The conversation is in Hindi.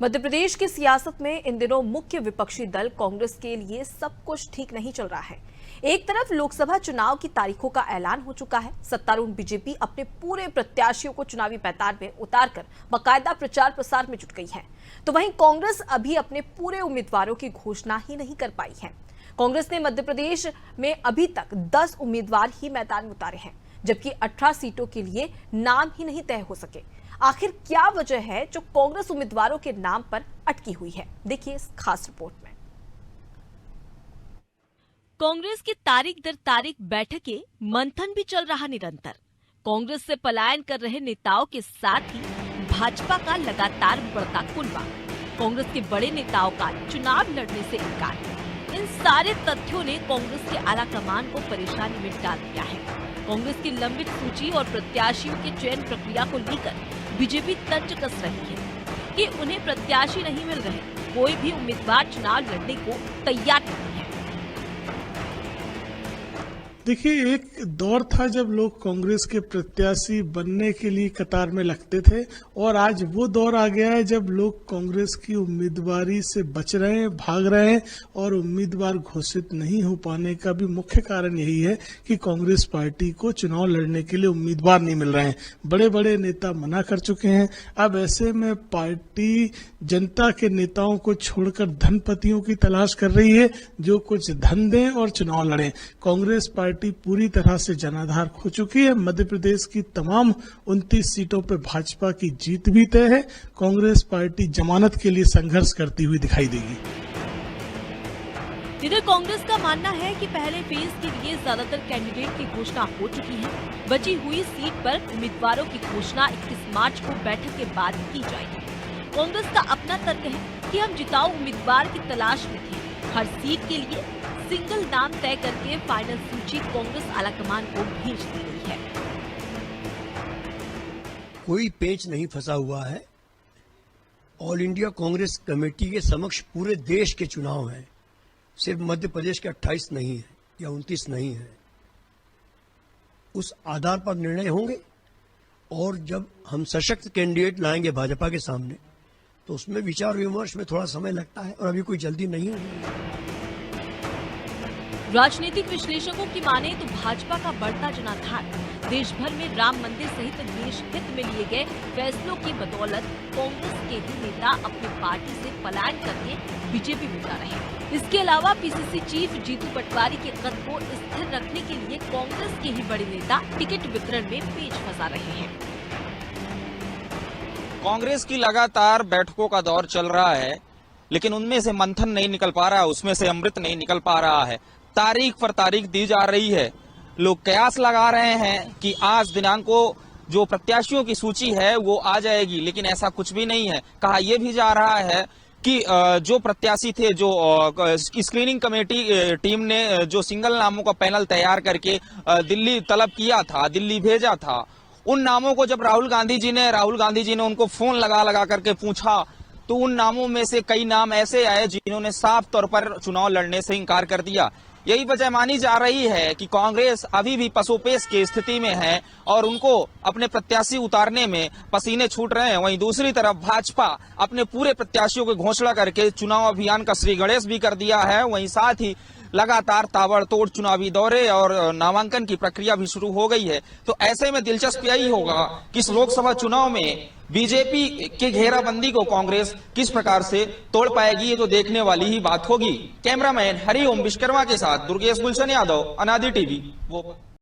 मध्य प्रदेश की सियासत में इन दिनों मुख्य विपक्षी दल कांग्रेस के लिए सब कुछ ठीक नहीं चल रहा है। एक तरफ लोकसभा चुनाव की तारीखों का ऐलान हो चुका है। सत्तारूढ़ बीजेपी अपने पूरे प्रत्याशियों को चुनावी मैदान में उतारकर बाकायदा प्रचार प्रसार में जुट गई है, तो वहीं कांग्रेस अभी अपने पूरे उम्मीदवारों की घोषणा ही नहीं कर पाई है। कांग्रेस ने मध्य प्रदेश में अभी तक 10 उम्मीदवार ही मैदान में उतारे हैं, जबकि 18 सीटों के लिए नाम ही नहीं तय हो सके। आखिर क्या वजह है जो कांग्रेस उम्मीदवारों के नाम पर अटकी हुई है? देखिए इस खास रिपोर्ट में। कांग्रेस की तारीख दर तारीख बैठकें, मंथन भी चल रहा निरंतर। कांग्रेस से पलायन कर रहे नेताओं के साथ ही भाजपा का लगातार बढ़ता कुनबा, कांग्रेस के बड़े नेताओं का चुनाव लड़ने से इनकार, इन सारे तथ्यों ने कांग्रेस के आला कमान को परेशानी में डाल दिया है। कांग्रेस की लंबित सूची और प्रत्याशियों के चयन प्रक्रिया को लेकर बीजेपी तंज कस रही है कि उन्हें प्रत्याशी नहीं मिल रहे, कोई भी उम्मीदवार चुनाव लड़ने को तैयार नहीं है। देखिए, एक दौर था जब लोग कांग्रेस के प्रत्याशी बनने के लिए कतार में लगते थे, और आज वो दौर आ गया है जब लोग कांग्रेस की उम्मीदवारी से बच रहे हैं, भाग रहे हैं, और उम्मीदवार घोषित नहीं हो पाने का भी मुख्य कारण यही है कि कांग्रेस पार्टी को चुनाव लड़ने के लिए उम्मीदवार नहीं मिल रहे हैं। बड़े बड़े नेता मना कर चुके हैं। अब ऐसे में पार्टी जनता के नेताओं को छोड़कर धनपतियों की तलाश कर रही है जो कुछ धन दें और चुनाव लड़ें। कांग्रेस पार्टी पूरी तरह से जनाधार खो चुकी है। मध्य प्रदेश की तमाम 29 सीटों पर भाजपा की जीत भी तय है। कांग्रेस पार्टी जमानत के लिए संघर्ष करती हुई दिखाई देगी। इधर कांग्रेस का मानना है कि पहले फेज के लिए ज्यादातर कैंडिडेट की घोषणा हो चुकी है। बची हुई सीट पर उम्मीदवारों की घोषणा 21 मार्च को बैठक के बाद की जाएगी। कांग्रेस का अपना तर्क है कि हम जिताऊ उम्मीदवार की तलाश में थे। हर सीट के लिए सिंगल नाम तय करके फाइनल सूची कांग्रेस आलाकमान को भेज दी गई है। कोई पेच नहीं फंसा हुआ है। ऑल इंडिया कांग्रेस कमेटी के समक्ष पूरे देश के चुनाव हैं। सिर्फ मध्य प्रदेश के 28 नहीं है या 29 नहीं है। उस आधार पर निर्णय होंगे, और जब हम सशक्त कैंडिडेट लाएंगे भाजपा के सामने, तो उसमें विचार विमर्श में थोड़ा समय लगता है, और अभी कोई जल्दी नहीं है। राजनीतिक विश्लेषकों की माने तो भाजपा का बढ़ता जनाधार देश भर में राम मंदिर सहित देश हित में लिए गए फैसलों की बदौलत कांग्रेस के ही नेता अपनी पार्टी से पलायन करके बीजेपी में जा रहे हैं। इसके अलावा पीसीसी चीफ जीतू पटवारी के कद को स्थिर रखने के लिए कांग्रेस के ही बड़े नेता टिकट वितरण में पेच फंसा रहे हैं। कांग्रेस की लगातार बैठकों का दौर चल रहा है, लेकिन उनमें से मंथन नहीं निकल पा रहा है, उसमें से अमृत नहीं निकल पा रहा है। तारीख पर तारीख दी जा रही है। लोग कयास लगा रहे हैं कि आज दिनांक को जो प्रत्याशियों की सूची है वो आ जाएगी, लेकिन ऐसा कुछ भी नहीं है। कहा यह भी जा रहा है कि जो प्रत्याशी थे, जो स्क्रीनिंग कमेटी टीम ने जो सिंगल नामों का पैनल तैयार करके दिल्ली तलब किया था, दिल्ली भेजा था, उन नामों को जब राहुल गांधी जी ने उनको फोन लगा करके पूछा, तो उन नामों में से कई नाम ऐसे आए जिन्होंने साफ तौर पर चुनाव लड़ने से इनकार कर दिया। यही वजह मानी जा रही है कि कांग्रेस अभी भी पसोपेश की स्थिति में है और उनको अपने प्रत्याशी उतारने में पसीने छूट रहे हैं। वहीं दूसरी तरफ भाजपा अपने पूरे प्रत्याशियों की घोषणा करके चुनाव अभियान का श्री गणेश भी कर दिया है। वहीं साथ ही लगातार ताबड़तोड़ चुनावी दौरे और नामांकन की प्रक्रिया भी शुरू हो गई है। तो ऐसे में दिलचस्प यही होगा कि इस लोकसभा चुनाव में बीजेपी के घेराबंदी को कांग्रेस किस प्रकार से तोड़ पाएगी, ये तो देखने वाली ही बात होगी। कैमरामैन हरिओम विश्वकर्मा के साथ दुर्गेश गुलशन यादव, अनादि टीवी।